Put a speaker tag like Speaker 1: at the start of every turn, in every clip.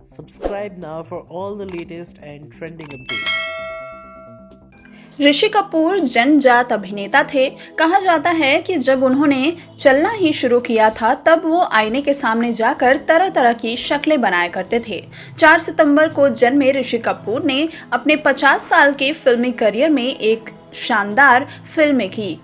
Speaker 1: Subscribe now for all the latest and trending updates.
Speaker 2: Rishi Kapoor जन्मजात अभिनेता थे। कहा जाता है कि जब उन्होंने चलना ही शुरू किया था तब वो आईने के सामने जाकर तरह तरह की शक्लें बनाया करते थे। 4 सितंबर को जन्मे ऋषि कपूर ने अपने 50 साल के फिल्मी करियर में एक शानदार फिल्में की।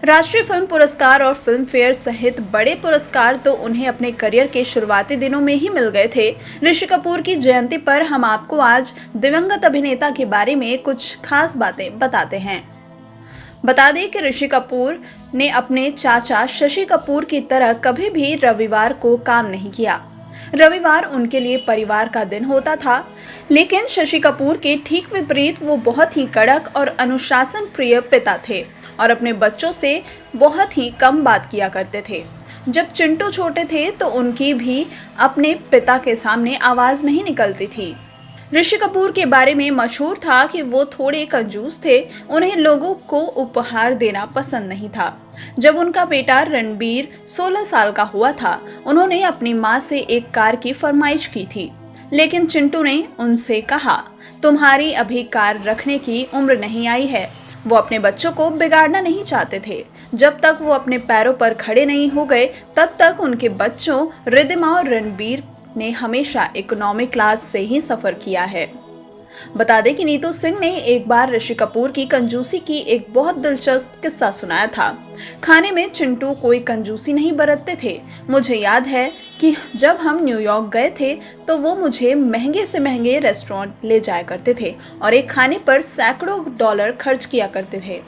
Speaker 2: राष्ट्रीय फिल्म पुरस्कार और फिल्म फेयर सहित बड़े पुरस्कार तो उन्हें अपने करियर के शुरुआती दिनों में ही मिल गए थे। ऋषि कपूर की जयंती पर हम आपको आज दिवंगत अभिनेता के बारे में कुछ खास बातें बताते हैं। बता दें कि ऋषि कपूर ने अपने चाचा शशि कपूर की तरह कभी भी रविवार को काम नहीं किया। रविवार उनके लिए परिवार का दिन होता था, लेकिन शशि कपूर के ठीक विपरीत वो बहुत ही कड़क और अनुशासन प्रिय पिता थे और अपने बच्चों से बहुत ही कम बात किया करते थे। जब चिंटू छोटे थे तो उनकी भी अपने पिता के सामने आवाज नहीं निकलती थी। ऋषि कपूर के बारे में मशहूर था कि वो थोड़े कंजूस थे, उन्हें लोगों को उपहार देना पसंद नहीं था। जब उनका बेटा रणबीर 16 साल का हुआ था, उन्होंने अपनी मां से एक कार की फरमाइश की थी, लेकिन चिंटू ने उनसे कहा, तुम्हारी अभी कार रखने की उम्र नहीं आई है। वो अपने बच्चों को बिगाड़ना नहीं चाहते थे। जब तक वो अपने पैरों पर खड़े नहीं हो गए, तब तक उनके बच्चों रिद्धिमा और रणबीर ने हमेशा इकोनॉमिक क्लास से ही सफर किया है। बता दें कि नीतू सिंह ने एक बार ऋषि कपूर की कंजूसी की एक बहुत दिलचस्प किस्सा सुनाया था। खाने में चिंटू कोई कंजूसी नहीं बरतते थे। मुझे याद है कि जब हम न्यूयॉर्क गए थे तो वो मुझे महंगे से महंगे रेस्टोरेंट ले जाया करते थे और एक खाने पर सैकड़ों डॉलर खर्च किया करते थे,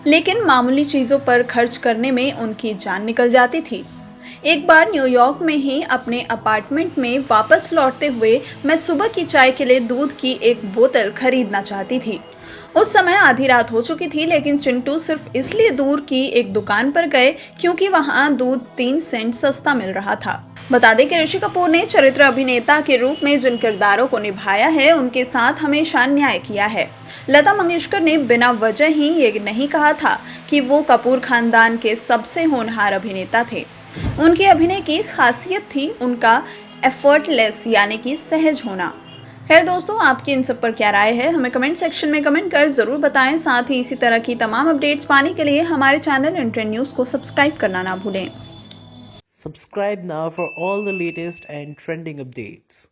Speaker 2: लेकिन मामूली चीजों पर खर्च करने में उनकी जान निकल जाती थी। एक बार न्यूयॉर्क में ही अपने अपार्टमेंट में वापस लौटते हुए मैं सुबह की चाय के लिए दूध की एक बोतल खरीदना चाहती थी। उस समय आधी रात हो चुकी थी, लेकिन चिंटू सिर्फ इसलिए दूर की एक दुकान पर गए क्योंकि वहां दूध 3 सेंट सस्ता मिल रहा था। बता दें कि ऋषि कपूर ने चरित्र अभिनेता के रूप में जिन किरदारों को निभाया है, उनके साथ हमेशा न्याय किया है। लता मंगेशकर ने बिना वजह ही ये नहीं कहा था कि वो कपूर खानदान के सबसे होनहार अभिनेता थे। उनके अभिनय की खासियत थी उनका एफर्टलेस यानी कि सहज होना। खैर दोस्तों, आपकी इन सब पर क्या राय है, हमें कमेंट सेक्शन में कमेंट कर जरूर बताएं। साथ ही इसी तरह की तमाम अपडेट्स पाने के लिए हमारे चैनल इंट्रेंड न्यूज़ को सब्सक्राइब करना ना भूलें।
Speaker 1: Subscribe now for all the latest and trending updates.